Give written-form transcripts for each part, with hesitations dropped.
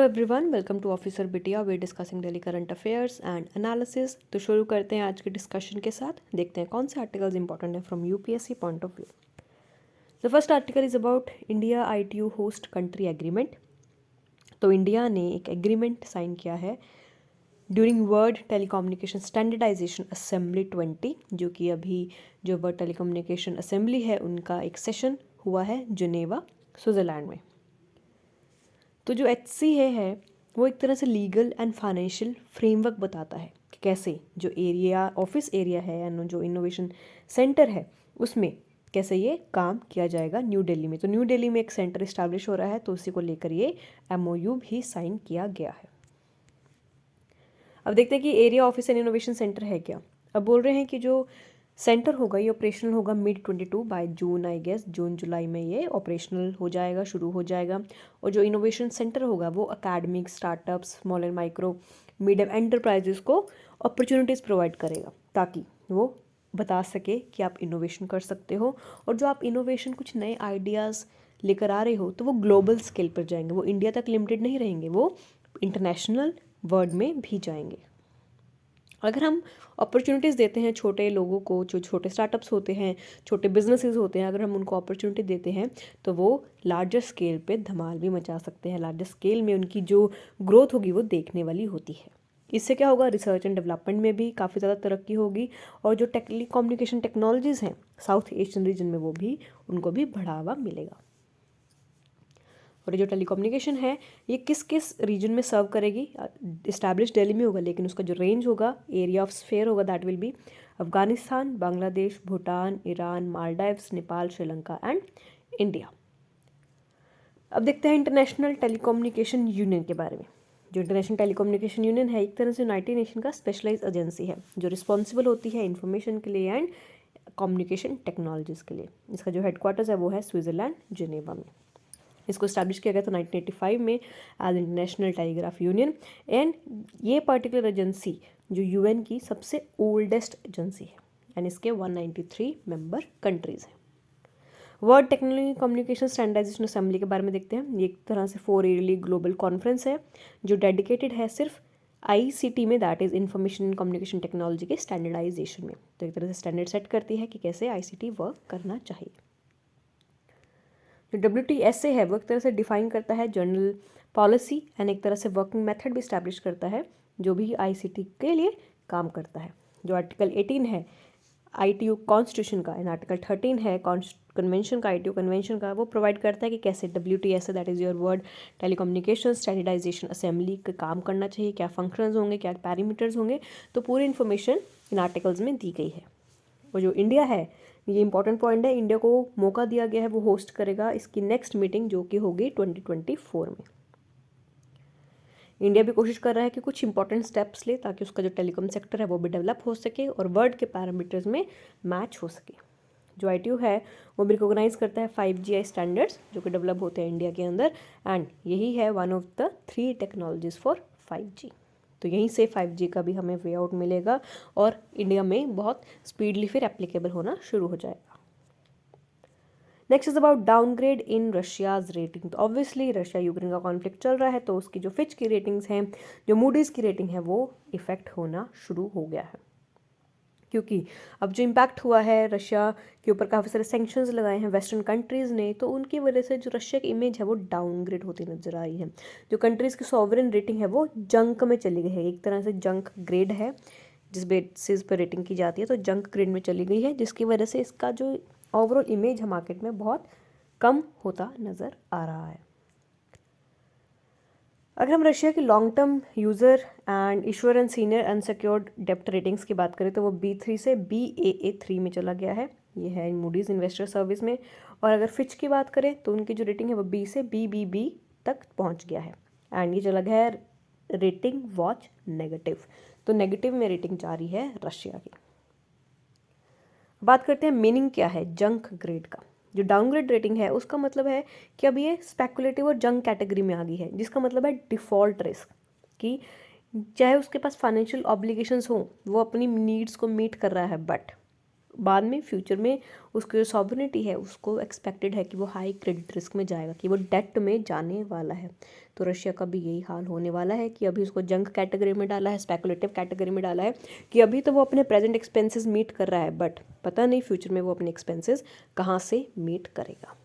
Hello everyone, welcome to officer Bitiya. We discussing daily current affairs and analysis. तो शुरू करते हैं आज के डिस्कशन के साथ। देखते हैं कौन से आर्टिकल्स इंपॉर्टेंट हैं from UPSC point of view. The first article is about India ITU host country agreement. तो इंडिया ने एक एग्रीमेंट साइन किया है during world telecommunication standardisation assembly 20, जो कि अभी जो वर्ल्ड टेलीकम्युनिकेशन असेंबली है उनका एक सेशन हुआ है जिनेवा, स्विट्ज़रलैंड में। तो जो HCA है वो एक तरह से लीगल एंड फाइनेंशियल फ्रेमवर्क बताता है कि कैसे जो एरिया ऑफिस एरिया है या जो इनोवेशन सेंटर है उसमें कैसे ये काम किया जाएगा न्यू दिल्ली में। तो न्यू दिल्ली में एक सेंटर इस्टेब्लिश हो रहा है, तो उसी को लेकर ये MOU भी साइन किया गया है। अब देखते हैं कि area office and innovation centre है क्या। अब बोल रहे हैं कि जो सेंटर होगा ये ऑपरेशनल होगा mid-22 by June, I guess जून जुलाई में ये ऑपरेशनल हो जाएगा, शुरू हो जाएगा। और जो इनोवेशन सेंटर होगा वो academic, startups, small and micro medium enterprises को अपॉर्चुनिटीज़ प्रोवाइड करेगा, ताकि वो बता सके कि आप इनोवेशन कर सकते हो। और जो आप इनोवेशन कुछ नए आइडियाज़ लेकर आ रहे हो तो वो ग्लोबल स्केल पर जाएंगे, वो इंडिया तक लिमिटेड नहीं रहेंगे, वो इंटरनेशनल वर्ल्ड में भी जाएंगे। अगर हम अपॉर्चुनिटीज़ देते हैं छोटे लोगों को, जो छोटे स्टार्टअप्स होते हैं, छोटे बिजनेसेस होते हैं, अगर हम उनको अपॉर्चुनिटी देते हैं तो वो लार्जर स्केल पे धमाल भी मचा सकते हैं। लार्जर स्केल में उनकी जो ग्रोथ होगी वो देखने वाली होती है। इससे क्या होगा, रिसर्च एंड डेवलपमेंट में भी काफ़ी ज़्यादा तरक्की होगी, और जो टेलीकम्युनिकेशन टेक्नोलॉजीज़ हैं साउथ एशियन रीजन में वो भी उनको भी बढ़ावा मिलेगा। और जो टेलीकम्युनिकेशन है ये किस किस रीजन में सर्व करेगी, इस्टेब्लिश दिल्ली में होगा, लेकिन उसका जो रेंज होगा, एरिया ऑफ स्फेयर होगा, that will be Afghanistan, Bangladesh, Bhutan, Iran, Maldives, Nepal, Sri Lanka and India. अब देखते हैं इंटरनेशनल टेलीकम्युनिकेशन यूनियन के बारे में। जो इंटरनेशनल टेलीकम्युनिकेशन यूनियन है एक तरह से यूनाइटेड नेशन का स्पेशलाइज एजेंसी है जो रिस्पॉन्सिबल होती है इंफॉर्मेशन के लिए एंड कम्युनिकेशन टेक्नोलॉजीज़ के लिए। इसका जो हेडक्वार्टर्स है वो है स्विट्ज़रलैंड, जिनेवा में। इसको स्टैब्लिश किया गया था 1985 में as international telegraph union. And ये पर्टिकुलर एजेंसी जो UN की सबसे ओल्डेस्ट एजेंसी है, एंड इसके 193 मेंबर कंट्रीज़ हैं। World technology communication standardisation assembly के बारे में देखते हैं। ये एक तरह से 4 ईयरली ग्लोबल कॉन्फ्रेंस है जो डेडिकेटेड है सिर्फ ICT में, that is information and communication technology के स्टैंडर्डाइजेशन में। तो एक तरह से स्टैंडर्ड सेट करती है कि कैसे ICT वर्क करना चाहिए। जो WTSA है वो एक तरह से डिफाइन करता है जनरल पॉलिसी एंड एक तरह से वर्किंग मेथड भी इस्टेब्लिश करता है जो भी ICT के लिए काम करता है। जो आर्टिकल 18 है ITU कॉन्स्टिट्यूशन का एंड आर्टिकल 13 है कन्वेंशन का, ITU कन्वेंशन का, वो प्रोवाइड करता है कि कैसे WTSA that is your world telecommunication standardisation assembly का काम करना चाहिए, क्या फंक्शंस होंगे, क्या पैरामीटर्स होंगे। तो पूरी इन्फॉर्मेशन इन आर्टिकल्स में दी गई है। और जो इंडिया है, ये इंपॉर्टेंट पॉइंट है, इंडिया को मौका दिया गया है वो होस्ट करेगा इसकी नेक्स्ट मीटिंग जो कि होगी 2024 में। इंडिया भी कोशिश कर रहा है कि कुछ इंपॉर्टेंट स्टेप्स ले ताकि उसका जो टेलीकॉम सेक्टर है वो भी डेवलप हो सके और वर्ल्ड के पैरामीटर्स में मैच हो सके। जो ITU है वो भी रिकोगनाइज करता है 5GI स्टैंडर्ड्स जो कि डेवलप होते हैं इंडिया के अंदर, एंड यही है one of the 3 technologies for 5G। तो यहीं से 5G का भी हमें वे आउट मिलेगा और इंडिया में बहुत स्पीडली फिर एप्लीकेबल होना शुरू हो जाएगा। Next is about downgrade in Russia's rating. तो ऑब्वियसली रशिया यूक्रेन का कॉन्फ्लिक्ट चल रहा है, तो उसकी जो फिच की रेटिंग्स हैं, जो मूडीज़ की रेटिंग है, वो इफेक्ट होना शुरू हो गया है। क्योंकि अब जो इम्पैक्ट हुआ है रशिया के ऊपर, काफ़ी सारे सेंक्शंस लगाए हैं वेस्टर्न कंट्रीज़ ने, तो उनकी वजह से जो रशिया की इमेज है वो डाउनग्रेड होती नजर आई है। जो कंट्रीज़ की सॉवरेन रेटिंग है वो जंक में चली गई है, एक तरह से जंक ग्रेड है जिस बेसिस पर रेटिंग की जाती है, तो जंक ग्रेड में चली गई है, जिसकी वजह से इसका जो ओवरऑल इमेज है मार्केट में बहुत कम होता नज़र आ रहा है। अगर हम रशिया की long term user and issuer and senior unsecured डेप्ट रेटिंग्स की बात करें तो वो B3 से Baa3 में चला गया है, ये है मूडीज़ इन्वेस्टर सर्विस में। और अगर फिच की बात करें तो उनकी जो रेटिंग है वो B से BBB तक पहुंच गया है, एंड ये चला गया है रेटिंग वॉच नेगेटिव। तो नेगेटिव में रेटिंग जारी है रशिया की। बात करते हैं मीनिंग क्या है जंक ग्रेड का। जो डाउनग्रेड रेटिंग है उसका मतलब है कि अब ये स्पेकुलेटिव और जंक कैटेगरी में आ गई है, जिसका मतलब है डिफ़ॉल्ट रिस्क, कि चाहे उसके पास फाइनेंशियल ऑब्लिगेशंस हो, वो अपनी नीड्स को मीट कर रहा है, बट बाद में फ्यूचर में उसकी जो सॉवरेनिटी है उसको एक्सपेक्टेड है कि वो हाई क्रेडिट रिस्क में जाएगा, कि वो डेट में जाने वाला है। तो रशिया का भी यही हाल होने वाला है कि अभी उसको जंक कैटेगरी में डाला है, स्पेकुलेटिव कैटेगरी में डाला है, कि अभी तो वो अपने प्रेजेंट एक्सपेंसेस मीट कर रहा है, बट पता नहीं फ्यूचर में वो अपने एक्सपेंसेस कहाँ से मीट करेगा।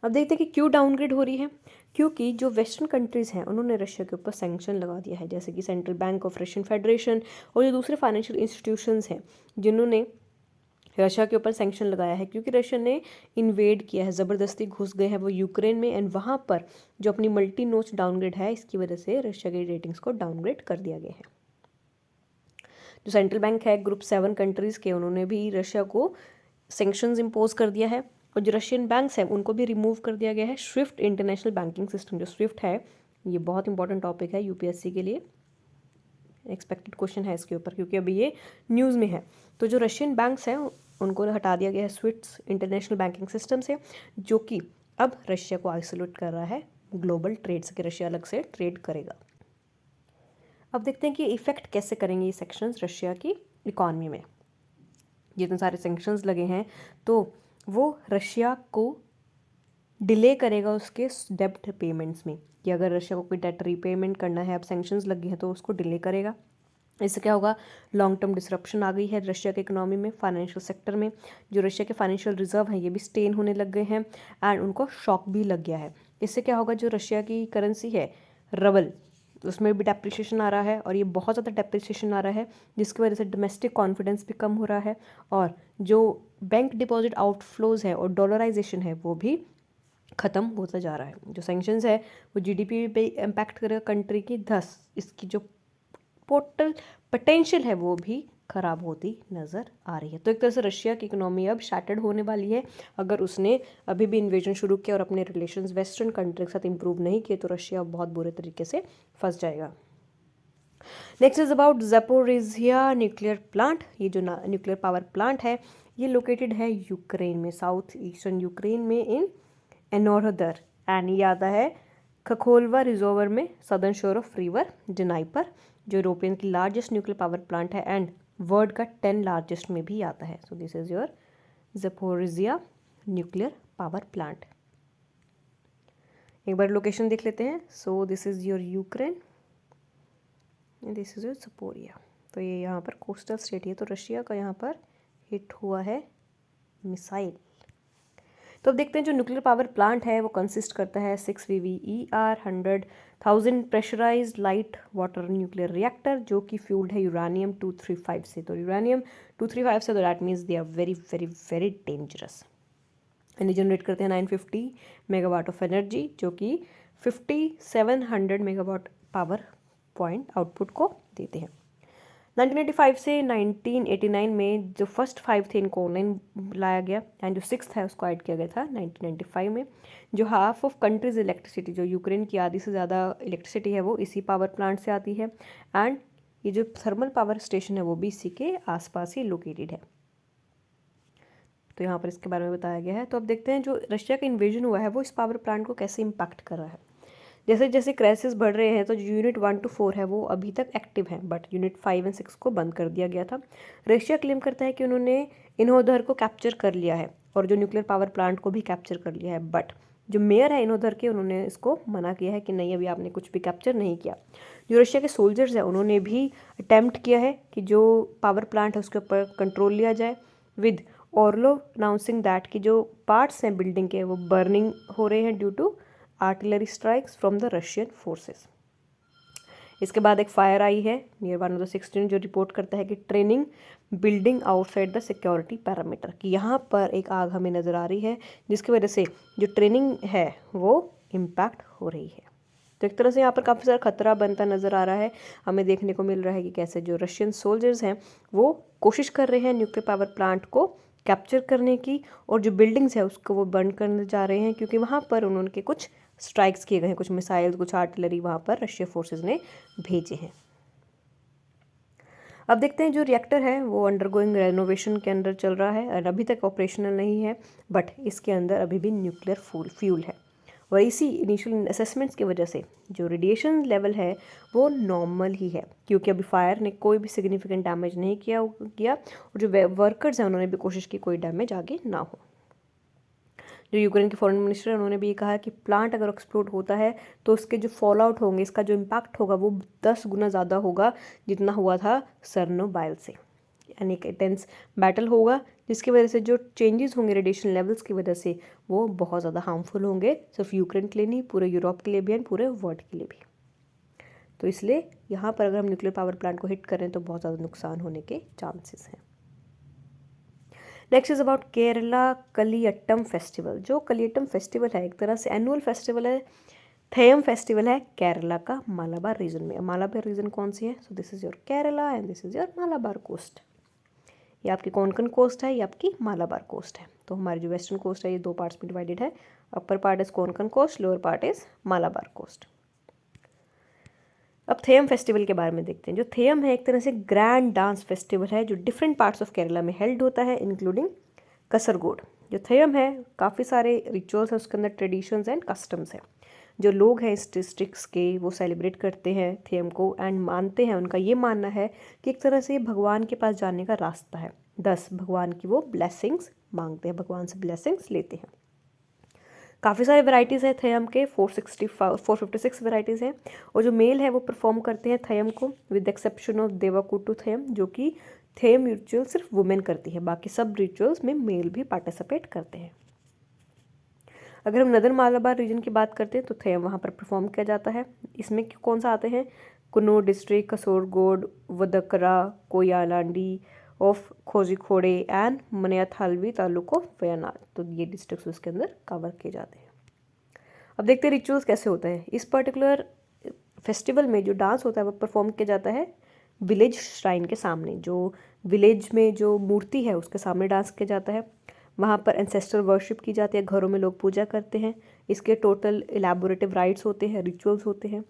अब देखते हैं कि क्यों डाउनग्रेड हो रही है। क्योंकि जो वेस्टर्न कंट्रीज़ हैं उन्होंने रशिया के ऊपर सैंक्शन लगा दिया है, जैसे कि central bank of Russian federation और जो दूसरे फाइनेंशियल इंस्टीट्यूशंस हैं जिन्होंने रशिया के ऊपर सैंक्शन लगाया है, क्योंकि रशिया ने इन्वेड किया है, ज़बरदस्ती घुस गए हैं वो यूक्रेन में, एंड वहाँ पर जो अपनी मल्टी नोच डाउनग्रेड है इसकी वजह से रशिया की रेटिंग्स को डाउनग्रेड कर दिया गया है। जो सेंट्रल बैंक है ग्रुप 7 कंट्रीज़ के, उन्होंने भी रशिया को सैंक्शंस इम्पोज कर दिया है, और जो रशियन बैंक्स हैं उनको भी रिमूव कर दिया गया है। स्विफ्ट इंटरनेशनल बैंकिंग सिस्टम, जो स्विफ्ट है, ये बहुत इंपॉर्टेंट टॉपिक है यूपीएससी के लिए, एक्सपेक्टेड क्वेश्चन है इसके ऊपर क्योंकि अभी ये न्यूज़ में है। तो जो रशियन बैंक्स हैं उनको हटा दिया गया है स्विफ्ट इंटरनेशनल बैंकिंग सिस्टम से, जो कि अब रशिया को आइसोलेट कर रहा है ग्लोबल ट्रेड से, कि रशिया अलग से ट्रेड करेगा। अब देखते हैं कि इफेक्ट कैसे करेंगे ये सेक्शंस रशिया की इकॉनमी में। जितने सारे सैंक्शंस लगे हैं तो वो रशिया को डिले करेगा उसके डेब्ट पेमेंट्स में, कि अगर रशिया को कोई डेट रीपेमेंट करना है, अब सैंक्शंस लगी हैं तो उसको डिले करेगा। इससे क्या होगा, लॉन्ग टर्म डिसरप्शन आ गई है रशिया के इकोनॉमी में, फाइनेंशियल सेक्टर में। जो रशिया के फाइनेंशियल रिजर्व हैं ये भी स्टेन होने लग गए हैं, एंड उनको शॉक भी लग गया है। इससे क्या होगा, जो रशिया की करेंसी है रबल, उसमें भी डेप्रिसिएशन आ रहा है, और ये बहुत ज़्यादा डेप्रिसिएशन आ रहा है जिसकी वजह से डोमेस्टिक कॉन्फिडेंस भी कम हो रहा है, और जो बैंक डिपॉजिट आउटफ्लोज है और डॉलराइजेशन है वो भी ख़त्म होता जा रहा है। जो सैंक्शंस है वो जीडीपी पे इम्पैक्ट करेगा कंट्री की, थस इसकी जो टोटल पोटेंशियल है वो भी ख़राब होती नज़र आ रही है। तो एक तरह से रशिया की इकोनॉमी अब शैटर्ड होने वाली है। अगर उसने अभी भी इन्वेजन शुरू किया और अपने रिलेशंस वेस्टर्न कंट्री के साथ इंप्रूव नहीं किए तो रशिया बहुत बुरे तरीके से फंस जाएगा। Next is about Zaporizhzhia nuclear plant. ये जो न्यूक्लियर पावर प्लांट है ये लोकेटेड है यूक्रेन में, साउथ ईस्टर्न यूक्रेन में, इन एनोरदर, एंड ये आता है खखोलवा रिजर्वर में, southern shore of river Dnieper, जो यूरोपियन की लार्जेस्ट न्यूक्लियर पावर प्लांट है एंड वर्ल्ड का 10 लार्जेस्ट में भी आता है। So this is your Zaporizhzhia nuclear power plant. एक बार लोकेशन देख लेते हैं। So this is your Ukraine, this is your Zaporizhzhia. तो ये यहाँ पर कोस्टल स्टेट है, तो रशिया का यहाँ पर हिट हुआ है मिसाइल। तो अब देखते हैं जो न्यूक्लियर पावर प्लांट है वो कंसिस्ट करता है 6 VVER 100,000 pressurised light water nuclear reactor, जो कि फ्यूल्ड है यूरानियम 235 से। तो यूरानियम 235 से, तो that means they are very very very dangerous. And generate करते हैं 950 मेगावाट ऑफ एनर्जी, जो कि 5700 मेगावाट पावर पॉइंट आउटपुट को देते हैं। 1985 से 1989 में जो फर्स्ट 5 थे इनको ऑनलाइन लाया गया, एंड जो 6th है उसको ऐड किया गया था 1995 में। जो हाफ ऑफ कंट्रीज इलेक्ट्रिसिटी, जो यूक्रेन की आधी से ज़्यादा इलेक्ट्रिसिटी है वो इसी पावर प्लांट से आती है, एंड ये जो थर्मल पावर स्टेशन है वो भी इसी के आसपास ही लोकेटेड है। तो यहाँ पर इसके बारे में बताया गया है। तो अब देखते हैं जो रशिया का इन्वेजन हुआ है वो इस पावर प्लांट को कैसे इम्पैक्ट कर रहा है। जैसे जैसे क्राइसिस बढ़ रहे हैं तो जो यूनिट 1 to 4 है वो अभी तक एक्टिव हैं, बट यूनिट 5 और 6 को बंद कर दिया गया था। रशिया क्लेम करता है कि उन्होंने इनोदर को कैप्चर कर लिया है और जो न्यूक्लियर पावर प्लांट को भी कैप्चर कर लिया है, बट जो मेयर है इनोदर के उन्होंने इसको मना किया है कि नहीं, अभी आपने कुछ भी कैप्चर नहीं किया। जो रशिया के सोल्जर्स हैं उन्होंने भी अटैम्प्ट किया है कि जो पावर प्लांट है उसके ऊपर कंट्रोल लिया जाए, विद ऑर्लो अनाउंसिंग दैट कि जो पार्ट्स हैं बिल्डिंग के वो बर्निंग हो रहे हैं due to artillery strikes from the Russian forces. इसके बाद एक फायर आई है नियर 1/16 जो रिपोर्ट करता है कि training building outside the security parameter, कि यहाँ पर एक आग हमें नज़र आ रही है जिसकी वजह से जो ट्रेनिंग है वो इम्पैक्ट हो रही है। तो एक तरह से यहाँ पर काफ़ी सारा खतरा बनता नज़र आ रहा है। हमें देखने को मिल रहा है कि कैसे जो रशियन सोल्जर्स हैं वो कोशिश कर रहे हैं न्यूक्लियर पावर प्लांट को कैप्चर करने की, और जो बिल्डिंग्स है उसको वो बर्न करने जा रहे हैं क्योंकि वहाँ पर उन्होंने कुछ स्ट्राइक्स किए गए हैं, कुछ मिसाइल्स, कुछ आर्टिलरी वहाँ पर रशियन फोर्सेस ने भेजे हैं। अब देखते हैं जो रिएक्टर है वो अंडरगोइंग रेनोवेशन के अंदर चल रहा है और अभी तक ऑपरेशनल नहीं है, बट इसके अंदर अभी भी न्यूक्लियर फ्यूल है। और इसी इनिशियल असेसमेंट्स की वजह से जो रेडिएशन लेवल है वो नॉर्मल ही है, क्योंकि अभी फायर ने कोई भी सिग्निफिकेंट डैमेज नहीं किया और जो वर्कर्स हैं उन्होंने भी कोशिश की कोई डैमेज आगे ना हो। जो यूक्रेन के फॉरेन मिनिस्टर हैं उन्होंने भी ये कहा कि प्लांट अगर एक्सप्लोड होता है तो उसके जो फॉल आउट होंगे, इसका जो इम्पैक्ट होगा वो 10 गुना ज़्यादा होगा जितना हुआ था सर्नोबाइल से। यानी एक इंटेंस बैटल होगा जिसकी वजह से जो चेंजेस होंगे रेडिएशन लेवल्स की वजह से वो बहुत ज़्यादा हार्मफुल होंगे, सिर्फ यूक्रेन के लिए नहीं, पूरे यूरोप के लिए भी एंड पूरे वर्ल्ड के लिए भी। तो इसलिए यहाँ पर अगर हम न्यूक्लियर पावर प्लांट को हिट करें तो बहुत ज़्यादा नुकसान होने के चांसेस हैं। Next is about Kerala Kaliyattam festival. जो कलियट्टम फेस्टिवल है एक तरह से एनुअल फेस्टिवल है, थेयम फेस्टिवल है केरला का मालाबार रीजन में। मालाबार रीजन कौन सी है? So this is your Kerala and this is your Malabar coast. ये आपकी कोंकण कोस्ट है, ये आपकी मालाबार कोस्ट है। तो हमारी जो वेस्टर्न कोस्ट है ये दो पार्ट्स में डिवाइडेड है, upper part is Konkan coast, lower part is Malabar coast. अब थेयम फेस्टिवल के बारे में देखते हैं। जो थेयम है एक तरह से ग्रैंड डांस फेस्टिवल है जो डिफरेंट पार्ट्स ऑफ केरला में हेल्ड होता है, इंक्लूडिंग कसरगोड। जो थेयम है काफ़ी सारे रिचुअल्स हैं उसके अंदर, ट्रेडिशंस एंड कस्टम्स हैं। जो लोग हैं इस डिस्ट्रिक्ट्स के वो सेलिब्रेट करते हैं थेयम को एंड मानते हैं, उनका ये मानना है कि एक तरह से भगवान के पास जाने का रास्ता है। 10 भगवान की वो ब्लेसिंग्स मांगते हैं, भगवान से ब्लेसिंग्स लेते हैं। काफ़ी सारे वैराइटीज़ है थेयम के, 456 वैराइटीज़ हैं। और जो मेल है वो परफॉर्म करते हैं थेयम को विद एक्सेप्शन ऑफ देवाकुटू थेयम, जो कि थेयम रिचुअल सिर्फ वुमेन करती है, बाकी सब रिचुअल्स में मेल भी पार्टिसिपेट करते हैं। अगर हम नदर मालाबार रीजन की बात करते हैं तो थेयम वहाँ पर परफॉर्म किया जाता है। इसमें कौन सा आते हैं? Kannur district, Kasaragod, Vadakara, Koyilandy of Kozhikode and Mananthavady taluk of Wayanad. तो ये डिस्ट्रिक्ट्स उसके अंदर कवर किए जाते हैं। अब देखते हैं रिचुअल्स कैसे होता है। इस पर्टिकुलर फेस्टिवल में जो डांस होता है वो परफॉर्म किया जाता है विलेज श्राइन के सामने। जो विलेज में जो मूर्ति है उसके सामने डांस किया जाता है। वहाँ पर एंसेस्टर वर्शिप की जाती है, घरों में लोग पूजा करते हैं। इसके टोटल इलेबोरेटिव राइट्स होते हैं, रिचुअल्स होते हैं।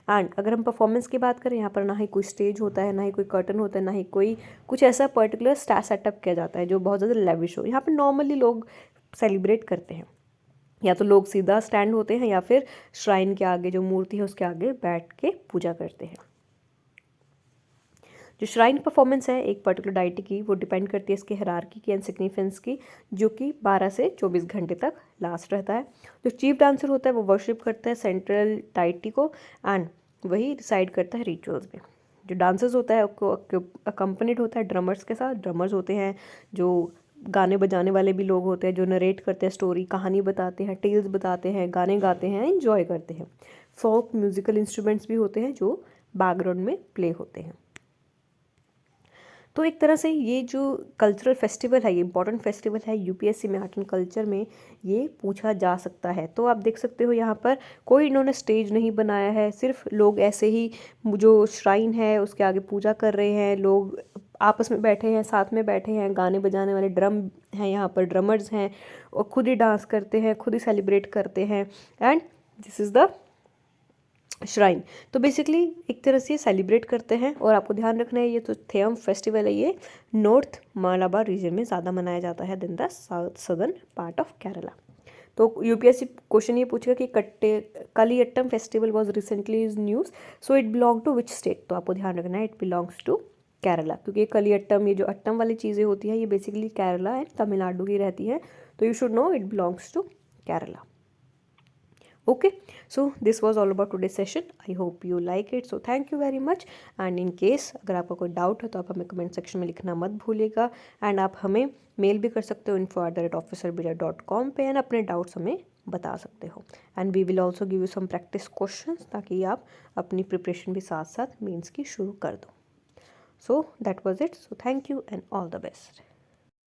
एंड अगर हम परफॉर्मेंस की बात करें, यहाँ पर ना ही कोई स्टेज होता है, ना ही कोई कर्टन होता है, ना ही कोई कुछ ऐसा पर्टिकुलर सेटअप किया जाता है जो बहुत ज़्यादा लेविश हो। यहाँ पर नॉर्मली लोग सेलिब्रेट करते हैं, या तो लोग सीधा स्टैंड होते हैं या फिर श्राइन के आगे जो मूर्ति है उसके आगे बैठ के पूजा करते हैं। जो श्राइन परफॉर्मेंस है एक पर्टिकुलर डाइटी की, वो डिपेंड करती है इसके हायरार्की की एंड सिग्निफिकेंस की, जो कि 12 से 24 घंटे तक लास्ट रहता है। जो चीफ डांसर होता है वो वर्शिप करता है सेंट्रल डाइटी को एंड वही डिसाइड करता है रिचुअल्स में। जो डांसर्स होता है उसको अकम्पनीड होता है ड्रमर्स के साथ। ड्रमर्स होते हैं जो गाने बजाने वाले भी लोग होते हैं, जो नरेट करते हैं, स्टोरी कहानी बताते हैं, टेल्स बताते हैं, गाने गाते हैं, एंजॉय करते हैं। फोक म्यूजिकल इंस्ट्रूमेंट्स भी होते हैं जो बैकग्राउंड में प्ले होते हैं। तो एक तरह से ये जो कल्चरल फेस्टिवल है, ये इंपॉर्टेंट फेस्टिवल है यूपीएससी में आर्ट एंड कल्चर में, ये पूछा जा सकता है। तो आप देख सकते हो यहाँ पर कोई इन्होंने स्टेज नहीं बनाया है, सिर्फ लोग ऐसे ही जो श्राइन है उसके आगे पूजा कर रहे हैं, लोग आपस में बैठे हैं, साथ में बैठे हैं, गाने बजाने वाले ड्रम हैं, यहाँ पर ड्रमर्स हैं और खुद ही डांस करते हैं, खुद ही सेलिब्रेट करते हैं and this is the shrine. तो बेसिकली एक तरह से सेलिब्रेट करते हैं। और आपको ध्यान रखना है ये तो थेयम फेस्टिवल है, ये नॉर्थ मालाबार रीजन में ज़्यादा मनाया जाता है then the southern part of Kerala. तो यूपीएससी क्वेश्चन ये पूछेगा कि Kaliyattam festival was recently is news, so it belong to which state? तो आपको ध्यान रखना है इट बिलोंग्स टू केरला, क्योंकि कलियट्टम ये जो अट्टम वाली चीज़ें होती हैं ये बेसिकली केरला एंड तमिलनाडु की रहती है। तो you should know it belongs to Kerala. Okay, so this was all about today's session. I hope you like it, so thank you very much. And in case अगर आपका कोई डाउट है तो आप हमें कमेंट सेक्शन में लिखना मत भूलिएगा। एंड आप हमें मेल भी कर सकते हो info@officerbija.com पे एंड अपने डाउट्स हमें बता सकते हो। And we will also give you some practice questions ताकि आप अपनी प्रिपरेशन भी साथ साथ मेंस की शुरू कर दो। So that was it, so thank you and all the best.